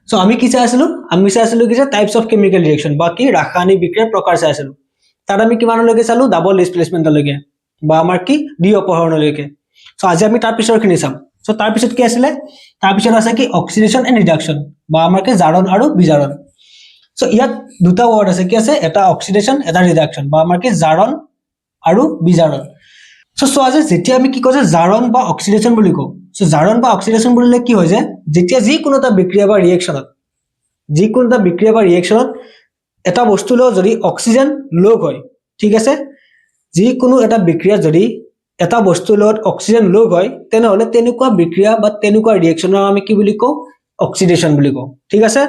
so আমি কি চাই আছিলো কি যে টাইপস অফ কেমিক্যাল ৰিয়েকচন বা কি ৰাসায়নিক বিক্ৰিয়াৰ প্ৰকাৰ চাই আছিলো তাত আমি কিমানলৈকে চালো ডাবল ডিসপ্লেসমেন্টলৈকে বা আমাৰ কি ডি অপহৰণলৈকে সো আজি আমি তাৰ পিছৰখিনি চাম সো তাৰ পিছত কি আছিলে তাৰ পিছত আছে কি অক্সিডেশন এন্ড ৰিডাকশন বা আমাৰ কি জাৰণ আৰু বিজাৰণ সো ইয়াত দুটা ওয়াৰ্ড আছে কি আছে এটা অক্সিডেশন এটা ৰিডাকশন বা আমাৰ কি জাৰণ আৰু বিজাৰণ সো আজি যেতিয়া আমি কি কৈছে জাৰণ বা অক্সিডেশন বুলি কওঁ সো জাৰণ বা অক্সিডেশন বুলিলে কি হয় যে যেতিয়া যিকোনো এটা বিক্ৰিয়া বা ৰিয়েকচনত এটা বস্তু লৈ যদি অক্সিজেন লগ হয় ঠিক আছে যিকোনো এটা বিক্ৰিয়া যদি এটা বস্তু লগত অক্সিজেন লগ হয় তেনেহলে তেনেকুৱা বিক্ৰিয়া বা তেনেকুৱা ৰিয়েকচনৰ আমি কি বুলি কওঁ অক্সিডেশন বুলি কওঁ ঠিক আছে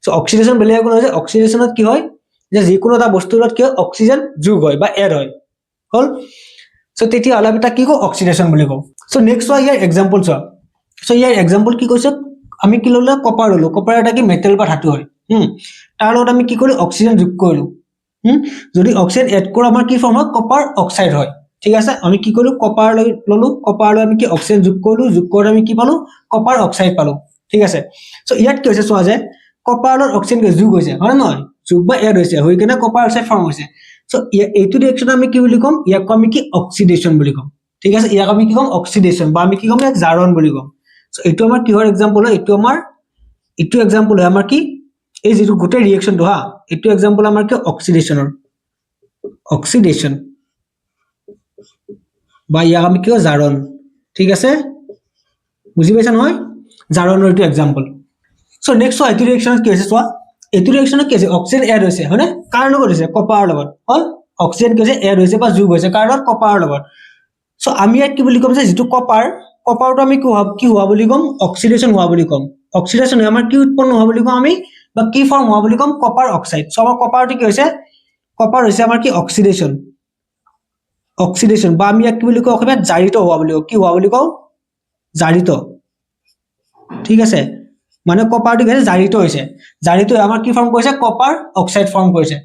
সো অক্সিডেশন বেলেগ কোনো যে অক্সিডেশনত কি হয় যে যিকোনো এটা বস্তুৰ লগত কি অক্সিজেন যোগ হয় বা এড হয় হল সো তেতিয়া হলে এটা কি কওঁ অক্সিডেশন বুলি কওঁ সো নেক্সট হয় ইয়াৰ এক্সাম্পল চোৱা সো ইয়াৰ এক্সাম্পল কি কৈছে আমি কি ললো কপাৰ ললো কপাৰ এটা কি মেটেল বা ধাতু হয় তাৰ লগত আমি কি কৰিলো অক্সিজেন যোগ কৰিলো যদি অক্সিজেন এড কৰা আমাৰ কি ফৰ্ম হয় কপাৰ অক্সাইড হয় ঠিক আছে আমি কি কৰিলো কপাৰ ললো কপাৰ লৈ আমি কি অক্সিজেন যোগ কৰিলো যোগ কৰি আমি কি পালো কপাৰ অক্সাইড পালো ঠিক আছে সো ইয়াত কি হৈছে চোৱা যে কপাৰ লগত অক্সিজেন যোগ হৈছে হয় নহয় যোগ বা এড হৈছে হৈ কিনে কপাৰ অক্সাইড ফৰ্ম হৈছে সো এইটো ৰিয়েকচন আমি কি বুলি কম ইয়াক আমি কি অক্সিডেশন বুলি কম ঠিক আছে ইয়াক আমি কি কম অক্সিডেশন বা আমি কি কম ইয়াক জাৰণ বুলি কম সো এইটো আমাৰ কিহৰ এক্সাম্পল হয় এইটো এক্সাম্পল হয় আমাৰ কি এই যেটো গোটেই ৰিয়েকচনটো হা এইটো এক্সাম্পল আমাৰ কি অক্সিডেশন বা ইয়াক আমি কি কয় জাৰণ ঠিক আছে বুজি পাইছা নহয় জাৰণৰ এইটো এক্সাম্পল সো নেক্সট এইটো ৰিয়েকচন কি হৈছে চোৱা এইটো ৰিয়েকচন কি হৈছে অক্সিজেন এড হৈছে হয়নে কাৰ লগত হৈছে কপাৰৰ লগত হল অক্সিজেন কি হৈছে এড হৈছে বা যোগ হৈছে কাৰ লগত কপাৰৰ লগত সো আমি ইয়াত কি বুলি কম যে যেটো কপাৰটো আমি কি হোৱা বুলি কম অক্সিডেশন হোৱা বুলি কম অক্সিডেশন হয় আমাৰ কি উৎপন্ন হোৱা বুলি কম আমি বা কি ফৰ্ম হোৱা বুলি কম কপাৰ অক্সাইড সো আমাৰ কপাৰটো কি হৈছে কপাৰ হৈছে আমাৰ কি অক্সিডেশন বা আমি ইয়াক কি বুলি কওঁ অসমীয়াত জাৰিত হোৱা বুলি কওঁ কি হোৱা বুলি কওঁ জাৰিত ঠিক আছে মানে কপাৰটো কি জাৰিত হৈছে জাৰিত আমাৰ কি ফৰ্ম কৰিছে কপাৰ অক্সাইড ফৰ্ম কৰিছে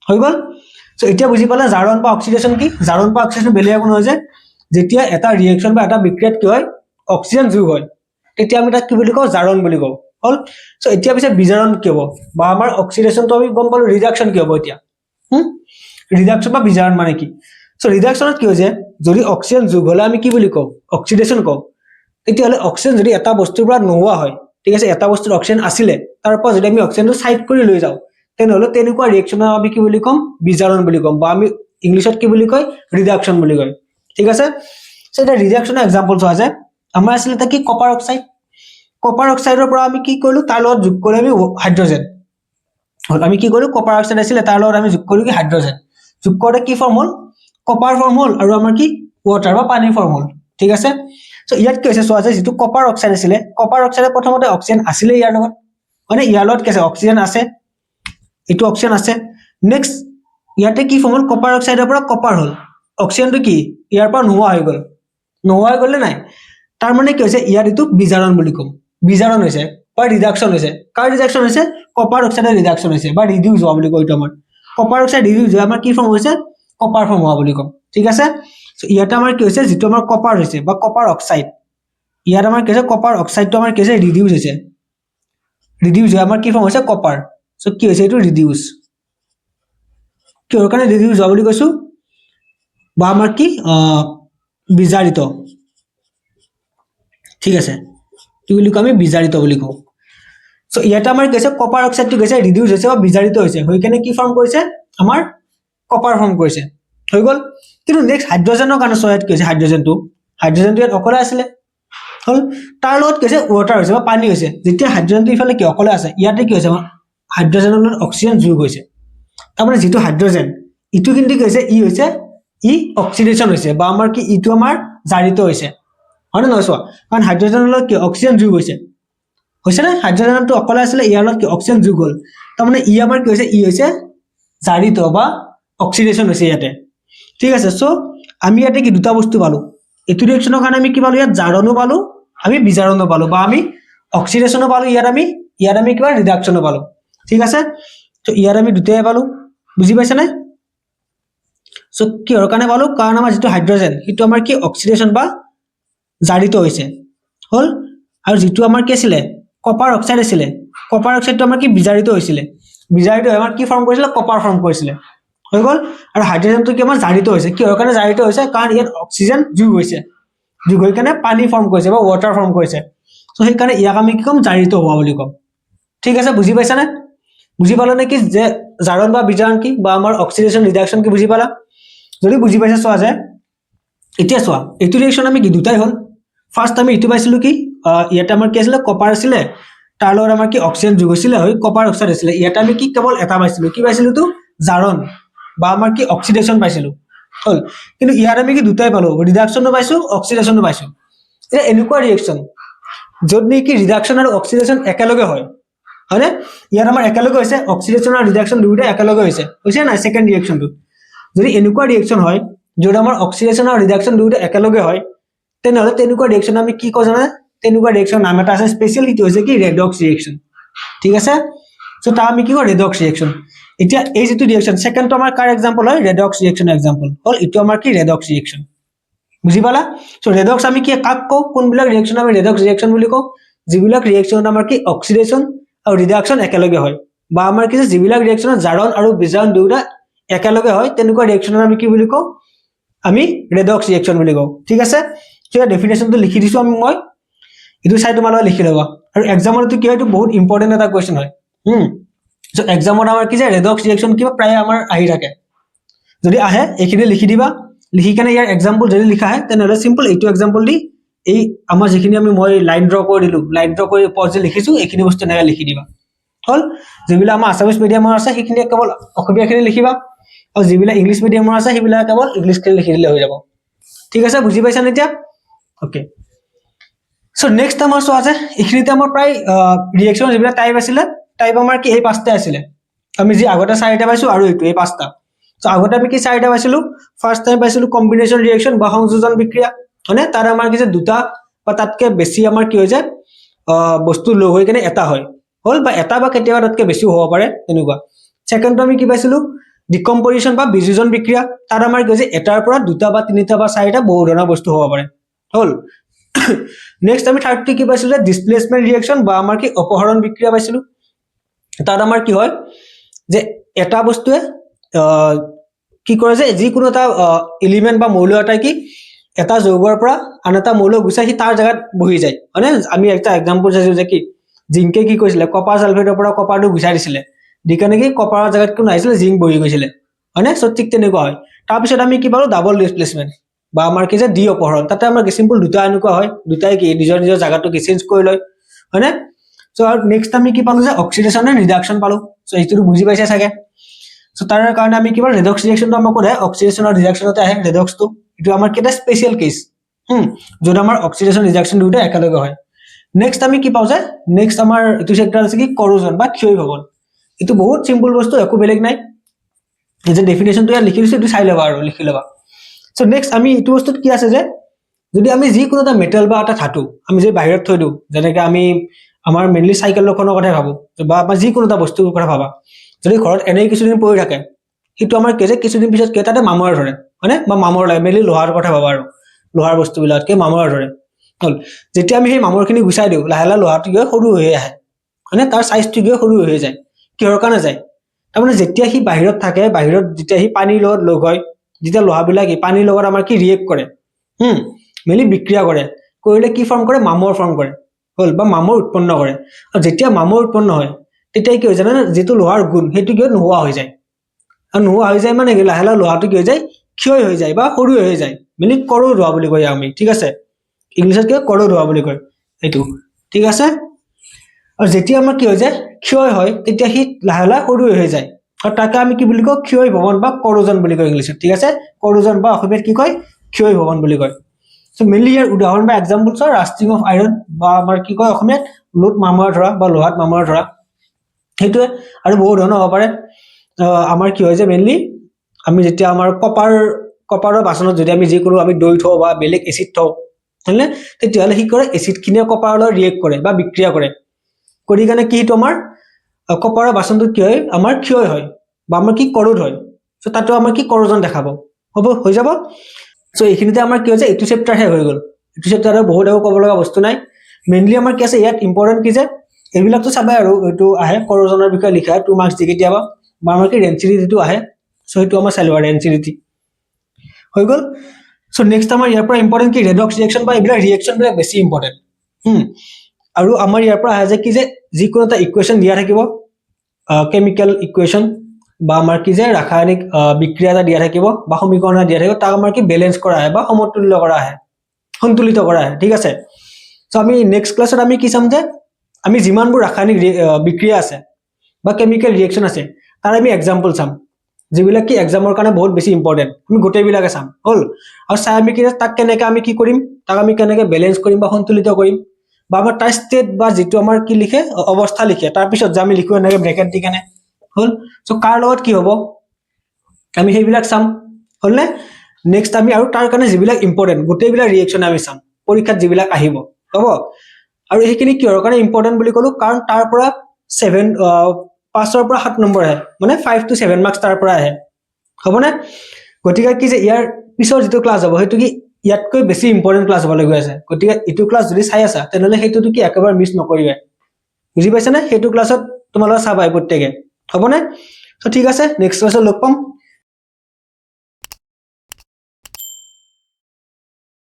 হৈ গল সো এতিয়া বুজি পালে জাৰণ বা অক্সিডেশন কি জাৰণ বা অক্সিডেশন বেলেগ কোনো হয় যে যেতিয়া এটা ৰিয়েকচন বা এটা বিক্ৰিয়াত কি হয় অক্সিজেন যোগ হয় তেতিয়া আমি তাক কি বুলি কওঁ জাৰণ বুলি কওঁ হল সো এতিয়া পিছে বিজাৰণ কি হ'ব বা আমাৰ অক্সিডেশনটো আমি গম পালো ৰিডাকশন কি হ'ব এতিয়া ৰিডাকশন বা বিজাৰণ মানে কি সো ৰিডাকশনত কি হৈছে যদি অক্সিজেন যোগ হলে আমি কি বুলি কওঁ অক্সিডেশন কওঁ তেতিয়াহলে অক্সিজেন যদি এটা বস্তুৰ পৰা নোহোৱা হয় ঠিক আছে এটা বস্তুৰ অক্সিজেন আছিলে তাৰ পৰা যদি আমি অক্সিজেনটো সাইড কৰি লৈ যাওঁ তেনেহলে তেনেকুৱা ৰিয়েকচনৰ আমি কি বুলি কম বিজাৰণ বুলি কম বা আমি ইংলিছত কি বুলি কয় ৰিডাকশন বুলি কয় ঠিক আছে সো এটা ৰিডাকশনৰ এক্সাম্পল চোৱা যায় আমাৰ আছিল এটা কি কপাৰ অক্সাইডৰ পৰা আমি কি কৰিলো তাৰ লগত যোগ কৰি আমি হাইড্ৰোজেন হল আমি কি কৰিলো কপাৰ অক্সাইড আছিল তাৰ লগত আমি যোগ কৰিলো কি হাইড্ৰোজেন যোগ কৰোতে কি ফৰ্ম হল কপাৰ ফৰ্ম হল আৰু আমাৰ কি ওৱাটাৰ বা পানী ফৰ্ম হল ঠিক আছে সো ইয়াত কি হৈছে চোৱা যে যেটো কপাৰ অক্সাইড আছিলে কপাৰ অক্সাইডে প্ৰথমতে অক্সিজেন আছিলে ইয়াৰ লগত মানে ইয়াৰ লগত কি আছে অক্সিজেন আছে এইটো অক্সিজেন আছে নেক্সট ইয়াতে কি ফৰ্ম হল কপাৰ অক্সাইডৰ পৰা কপাৰ হল অক্সিজেনটো কি ইয়াৰ পৰা নোহোৱা হৈ গ'ল নাই তাৰ মানে কি হৈছে ইয়াৰ এইটো বিজাৰণ বুলি কম বিজাৰণ হৈছে বা ৰিডাকশন হৈছে কাৰ ৰিডাকশন হৈছে কপাৰ অক্সাইডৰ ৰিডাকশন হৈছে বা ৰিডিউস হোৱা বুলি কয় এইটো আমাৰ কপাৰ অক্সাইড ৰিডিউস হয় আমাৰ কি ফৰ্ম হৈছে কপাৰ ফৰ্ম হোৱা বুলি কম ঠিক আছে সো ইয়াতে আমাৰ কি হৈছে যেটো আমাৰ কপাৰ হৈছে বা কপাৰ অক্সাইড ইয়াত আমাৰ কি হৈছে কপাৰ অক্সাইডটো আমাৰ কি হৈছে ৰিডিউস হয় আমাৰ কি ফৰ্ম হৈছে কপাৰ সো কি হৈছে এইটো ৰিডিউস কিহৰ কাৰণে ৰিডিউস হোৱা বুলি কৈছো বা আমাৰ কি বিজাৰিত ঠিক আছে কি বুলি কওঁ আমি বিজাৰিত বুলি কওঁ সো ইয়াতে আমাৰ কি হৈছে কপাৰ অক্সাইডটো গৈছে ৰিডিউস হৈছে বা বিজাৰিত হৈছে হৈ কেনে কি ফৰ্ম কৰিছে আমাৰ কপাৰ ফৰ্ম কৰিছে হৈ গল কিন্তু নেক্সট হাইড্ৰোজেনৰ কাৰণে সহায়ত কি হৈছে হাইড্ৰোজেনটো ইয়াত অকলে আছিলে হল তাৰ লগত কি হৈছে ওৱাটাৰ হৈছে বা পানী হৈছে যেতিয়া হাইড্ৰোজেনটো ইফালে কি অকলে আছে ইয়াতে কি হৈছে হাইড্ৰোজেনৰ লগত অক্সিজেন যোগ হৈছে তাৰমানে যেটো হাইড্ৰোজেন ইটো কিন্তু কি হৈছে ই অক্সিডেশন হৈছে বা আমাৰ কি ইটো আমাৰ জাৰিত হৈছে হয় নহয় চোৱা কাৰণ হাইড্ৰোজেনৰ লগত কি অক্সিজেন যোগ হৈছে না হাইড্ৰোজেনটো অকলে আছিলে ইয়াৰ লগত কি অক্সিজেন যোগ হ'ল তাৰমানে ই আমাৰ কি হৈছে জাৰিত বা অক্সিডেশন হৈছে ইয়াতে ঠিক আছে সো আমি ইয়াতে কি দুটা বস্তু পালো এইটো ৰিয়েকচনৰ কাৰণে আমি কি পালো ইয়াত জাৰণো পালো আমি বিজাৰণো পালো বা আমি অক্সিডেশনো পালো ইয়াত আমি কিবা ৰিডাকশনো পালো ঠিক আছে তো ইয়াত আমি দুটাই পালো বুজি পাইছা নে সো কিহৰ কাৰণে পালো কাৰণ আমাৰ যেটো হাইড্ৰোজেন সেইটো আমাৰ কি অক্সিডেশন বা জাৰিত হৈছে হল আৰু যেটো আমাৰ কি আছিলে কপাৰ অক্সাইড আছিলে কপাৰ অক্সাইডটো আমাৰ কি বিজাৰিত হৈছিলে বিজাৰিত হৈ আমাৰ কি ফৰ্ম কৰিছিলে কপাৰ ফৰ্ম কৰিছিলে হৈ গ'ল আৰু হাইড্ৰজেনটো কি আমাৰ জাৰিত হৈছে কিহৰ কাৰণে জাৰিত হৈছে কাৰণ ইয়াত অক্সিজেন যোগ হৈছে যোগ হৈ কেনে পানী ফৰ্ম কৰিছে বা ৱাটাৰ ফৰ্ম কৰিছে সো সেইকাৰণে ইয়াক আমি কি ক'ম জাৰিত হোৱা বুলি ক'ম ঠিক আছে বুজি পাইছানে বুজি পালা নেকি যে জাৰণ বা বিজাৰণ কি বা আমাৰ অক্সিডেশন ৰিডাকশন কি বুজি পালা যদি বুজি পাইছা চোৱা যে এতিয়া চোৱা এইটো ৰিয়েকশন আমি কি দুটাই হ'ল ফাৰ্স্ট আমি ইটো পাইছিলো কি ইয়াতে আমাৰ কি আছিল কপাৰ আছিল তাৰ লগত আমাৰ কি অক্সিজেন যোগ হৈছিল হৈ কপাৰ অক্সাইড আছিল ইয়াতে আমি কি কেৱল এটা পাইছিলো কি পাইছিলো তো জাৰণ বা আমাৰ কি অক্সিডেশন পাইছিলো হল কিন্তু ইয়াত আমি কি দুটাই পালো ৰিডাকশনো পাইছো অক্সিডেশনো পাইছো এটা এনেকুৱা ৰিয়েকশন য'ত নেকি ৰিডাকশন আৰু অক্সিডেশন একেলগে হয় হয়নে ইয়াত আমাৰ একেলগে হৈছে অক্সিডেশন আৰু ৰিডাকশন দুয়োটা একেলগে হৈছে না সেকেন্ড ৰিয়েকশনটো যদি এনেকুৱা ৰিয়েকশন হয় য'ত আমাৰ অক্সিডেশন আৰু ৰিডাকশন দুয়োটা একেলগে হয় তেনেহলে তেনেকুৱা ৰিয়েকশন আমি কি কওঁ জানা তেনেকুৱা ৰিয়েকশন নাম এটা আছে স্পেশালিটি হৈছে কি ৰেডক্স ৰিয়েকশন ঠিক আছে সো তা আমি কি কওঁ ৰেডক্স ৰিয়েকশন এতিয়া এই যেটো ৰিয়েকশন সেকেন্ডটো আমাৰ কাৰ এক্সাম্পল হয় ৰেডক্স ৰিয়েকশন এক্সাম্পল হল ইটো আমাৰ কি ৰেডক্স ৰিয়েকশন বুজি পালা সো ৰেডক্স আমি কি কাক কওঁ কোনবিলাক ৰিয়েকশন আমি ৰেডক্স ৰিয়েকশন বুলি কওঁ যিবিলাক ৰিয়েকশন আমাৰ কি অক্সিডেশন আৰু ৰিডাকশন একেলগে হয় বা আমাৰ কি যিবিলাক ৰিয়েকশন জাৰণ আৰু বিজাৰণ দুটা একেলগে হয় তেনেকুৱা ৰিয়েকশন আমি কি বুলি কওঁ আমি ৰেডক্স ৰিয়েকশন বুলি কওঁ ঠিক আছে সো ডেফিনেশনটো লিখি দিছো আমি মই ইটো চাই তোমালোকে লিখি লবা আৰু এক্সামৰটো কি হয় এইটো বহুত ইম্পৰ্টেন্ট এটা কোৱেশ্চন হয় সো এক্সামত আমাৰ কি যে ৰেডক্স ৰিয়েকশন কিবা প্ৰায় আমাৰ আহি থাকে যদি আহে এইখিনি লিখি দিবা লিখি কেনে ইয়াৰ এক্সাম্পল যদি লিখা আহে তেনেহলে সিম্পল এইটো এক্সাম্পল দি এই আমাৰ যিখিনি আমি মই লাইন ড্ৰ কৰি দিলো লাইন ড্ৰ কৰি পজ লিখিছো এইখিনি বস্তু এনেকৈ লিখি দিবা হল যিবিলাক আমাৰ আছামিজ মিডিয়ামৰ আছে সেইখিনি কেৱল অসমীয়াখিনি লিখিবা আৰু যিবিলাক ইংলিছ মিডিয়ামৰ আছে সেইবিলাক কেৱল ইংলিছখিনি লিখি দিলে হৈ যাব ঠিক আছে বুজি পাইছা এতিয়া ওকে সো নেক্সট আমাৰ চোৱা আছে এইখিনিতে আমাৰ প্ৰায় ৰিয়েকশন যিবিলাক টাইপ আছিলে টাইপ আমাৰ কি এই পাঁচটা আছিলে আমি যি আগতে চাৰিটা পাইছো আৰু এইটো এই পাঁচটা সো আগতে আমি কি চাৰিটা পাইছিলো ফাৰ্স্ট টাইম পাইছিলো কম্বিনেশন ৰিয়েকশন বা সংযোজন বিক্ৰিয়া মানে তাৰ আমাৰ কি যে দুটা বা তাতকে বেছি আমাৰ কি হৈ যায় বস্তু লগ হৈ কেনে এটা হয় হল বা এটা বা কেতিয়াবা তাতকে বেছি হ'ব পাৰে তেনেকুৱা সেকেন্ডটো আমি কি পাইছিলো ডিকম্পোজিশন বা বিযোজন বিক্ৰিয়া তাৰ আমাৰ কি যে এটাৰ পৰা দুটা বা তিনিটা বা চাৰিটা বহু ধৰণৰ বস্তু হ'ব পাৰে হল নেক্সট আমি থাৰ্ডটো কি পাইছিলো ডিসপ্লেসমেন্ট ৰিয়েকশন বা আমাৰ কি অপহৰণ বিক্ৰিয়া পাইছিলো তাত আমাৰ কি হয় যে এটা বস্তুৱে কি কৰে যে যিকোনো এটা এলিমেন্ট বা মৌল এটাই কি এটা যৌগৰ পৰা আন এটা মৌল গুচাই সি তাৰ জায়গাত বহি যায় মানে আমি একটা এক্সাম্পল চাইছো যে কি জিংকে কি কৈছিলে কপাৰ সালফেটৰ পৰা কপাৰটো গুচাই দিছিলে দিকানে কি কপাৰৰ জায়গাত কোন আহিছিলে জিংক বহি গৈছিলে হয়নে সো ঠিক তেনেকুৱা হয় তাৰপিছত আমি কি পালো ডাবল ডিসপ্লেসমেন্ট বা আমাৰ কি যে ডি অপহৰণ তাতে আমাৰ সিম্পল দুটা এনেকুৱা হয় দুটাই কি নিজৰ নিজৰ জায়গাটো কি চেঞ্জ কৰি লয় হয়নে সো আৰু নেক্সট আমি কি পালো যে অক্সিডেশন এন্ড ৰিডাকশন পালো সো এইটো বুজি পাইছে চাগে সো তাৰ কাৰণে আমি কি পালো ৰেডক্স ৰিয়েকশনটো আমাক কোনে অক্সিডেশন আৰু ৰিডাকশনতে আহে ৰেডক্সটো এটো আমাৰ কেটা স্পেশাল কেস যত আমাৰ অক্সিডেশন ৰিডাকশন দুটা একেলগে হয় নেক্সট আমি কি পাও যে নেক্সট আমাৰ এটো চেপ্টাৰ আছে কি কৰোজন বা ক্ষয় ভৱন এটো বহুত সিম্পল বস্তু একো বেলেগ নাই এই যে ডেফিনেশনটো ইয়াত লিখি দিছো এটো চাই লবা আৰু লিখি লবা সো নেক্সট আমি এটো বস্তুত কি আছে যে যদি আমি যি কোনো এটা মেটাল বা এটা ধাতু আমি যে বাহিৰত থৈ দিও যেনেকৈ আমি আমাৰ মেইনলি সাইকেলখনৰ কথা ভাবো বা আমাৰ যি কোনো এটা বস্তুৰ কথা ভাবা যদি ঘৰত এনেই কিছুদিন পৰি থাকে সেইটো আমাৰ কি যে কিছুদিন পিছত কেটাতে মামৰ ধৰে মানে বা মামৰ লাগে মেইনলি লোহাৰ কথা ভাবা আৰু লোহাৰ বস্তুবিলাককে মামৰ ধৰে হল যেতিয়া আমি সেই মামৰখিনি গুচাই দিও লাহে লাহে লোহাটো গৈ সৰু হৈ আহে মানে তাৰ সাইজটো গৈ সৰু হৈ যায় কিহৰ কাৰণে যায় তাৰমানে যেতিয়া সি বাহিৰত থাকে বাহিৰত যেতিয়া সি পানীৰ লগত লগ হয় যেতিয়া লোহাবিলাক পানীৰ লগত আমাৰ কি ৰিয়েক্ট কৰে মেইনলি বিক্ৰিয়া কৰে কৰিলে কি ফৰ্ম কৰে মামৰ ফৰ্ম কৰে হল বা মামৰ উৎপন্ন কৰে আৰু যেতিয়া মামৰ উৎপন্ন হয় তেতিয়া কি হৈ যায় না যেটো লোহাৰ গুণ হেতু কি নোহোৱা হৈ যায় আৰু নোহোৱা হৈ যায় মানে লাহে লাহে লোহাটো কি হৈ যায় ক্ষয় হৈ যায় বা সৰু হৈ যায় মানে কৰদ হোৱা বুলি কয় আমি ঠিক আছে ইংলিছত কি কৰদ হোৱা বুলি কয় এইটো ঠিক আছে আৰু যেতিয়া আমাৰ কি হৈ যায় ক্ষয় হয় তেতিয়া হি লাহে লাহে সৰু হৈ যায় আৰু তাকে আমি কি বুলি কওঁ ক্ষয় ভৱন বা কৰোজন বুলি কয় ইংলিছত ঠিক আছে কৰোজন বা অসমীয়াত কি কয় ক্ষয় ভৱন বুলি কয় সো মেইনলি ইয়াৰ উদাহৰণ বা এক্সাম্পলছ আৰ ৰাষ্টিং অফ আইৰন বা আমাৰ কি কয় অসমীয়াত লোট মামৰ ধৰা বা লোহাত মামৰ ধৰা সেইটোৱে আৰু বহু ধৰণৰ হ'ব পাৰে আমাৰ কি হয় যে মেইনলি আমি যেতিয়া আমাৰ কপাৰৰ বাচনত যদি আমি যিকোনো আমি দৈ থওঁ বা বেলেগ এচিড থওঁ হয়নে তেতিয়াহ'লে কি কৰে এচিডখিনিয়ে কপাৰৰ লগত ৰিয়েক্ট কৰে বা বিক্ৰিয়া কৰে কৰি কাৰণে কি সেইটো আমাৰ কপাৰৰ বাচনটোত কি হয় আমাৰ ক্ষয় হয় বা আমাৰ কি কৰদ হয় সো তাতো আমাৰ কি কৰোজন দেখাব হ'ব হৈ যাব সো এইখিনিতে আমাৰ কি হৈছে এইটো চেপ্টাৰ হে হৈ গ'ল এইটো চেপ্টাৰৰ বহুত একো ক'ব লগা বস্তু নাই মেইনলি আমাৰ কি আছে ইয়াত ইম্পৰ্টেন্ট কি যে এইবিলাকতো চাবাই আৰু এইটো আহে কৰজনৰ বিষয়ে লিখা 2 মাৰ্কছ দি কেতিয়াবা বা আমাৰ কি ৰেঞ্চিডিটিটো আহে সো সেইটো আমাৰ চাই লোৱা ৰেঞ্চিডিটি হৈ গ'ল সো নেক্সট আমাৰ ইয়াৰ পৰা ইম্পৰ্টেন্ট কি ৰেডক্স ৰিएक्शन বা এইবিলাক ৰিएक्शन বিলাক বেছি ইম্পৰ্টেন্ট আৰু আমাৰ ইয়াৰ পৰা আহে যে কি যে যিকোনো এটা ইকুৱেশ্যন দিয়া থাকিব কেমিক্যাল ইকুৱেশ্যন বা আমাৰ কি যে ৰাসায়নিক বিক্ৰিয়া এটা দিয়া থাকিব বা সমীকৰণ এটা দিয়া থাকিব তাক আমাৰ কি বেলেন্স কৰা আহে বা সমতুল্য কৰা আহে সন্তুলিত কৰা আহে ঠিক আছে সো আমি নেক্সট ক্লাছত আমি কি চাম যে আমি যিমানবোৰ ৰাসায়নিক বিক্ৰিয়া আছে বা কেমিক্যাল ৰিएक्शन আছে তাৰ আমি এক্সাম্পল চাম যিবিলাক কি এক্সামৰ কাৰণে বহুত বেছি ইম্পৰ্টেন্ট আমি গোটেইবিলাকে চাম হল আৰু চাই আমি কি তাক কেনেকৈ আমি কি কৰিম তাক আমি কেনেকৈ বেলেন্স কৰিম বা সন্তুলিত কৰিম বা আমাৰ তাৰ ষ্টেট বা যিটো আমাৰ কি লিখে অৱস্থা লিখে তাৰ পিছত যে আমি লিখো এনেকৈ ব্ৰেকেট দি কেনে হল সো কাৰ লগত কি হ'ব আমি সেইবিলাক চাম হলনে নেক্সট আমি আৰু তাৰ কাৰণে যিবিলাক ইম্পৰ্টেন্ট গোটেইবিলাক ৰিएक्शन আমি চাম পৰীক্ষাত যিবিলাক আহিব হ'ব আৰু এইখিনি কিহৰ কাৰণে ইম্পৰ্টেন্ট বুলি ক'লো কাৰণ তাৰ পৰা 5 পৰা 7 নম্বৰ আহে মানে 5 to 7 মাৰ্কছ তাৰ পৰা আহে হ'বনে গতিকে কি যে ইয়াৰ পিছৰ যিটো ক্লাছ হ'ব সেইটো কি ইয়াতকৈ বেছি ইম্পৰ্টেন্ট ক্লাছ হ'বলৈ গৈ আছে গতিকে ইটো ক্লাছ যদি চাই আছা তেনেহ'লে সেইটোতো কি একেবাৰে মিছ নকৰিবা বুজি পাইছানে সেইটো ক্লাছত তোমালোকে চাবাই প্ৰত্যেকে হ'বনে সো ঠিক আছে নেক্সট ক্লাছত লগ পাম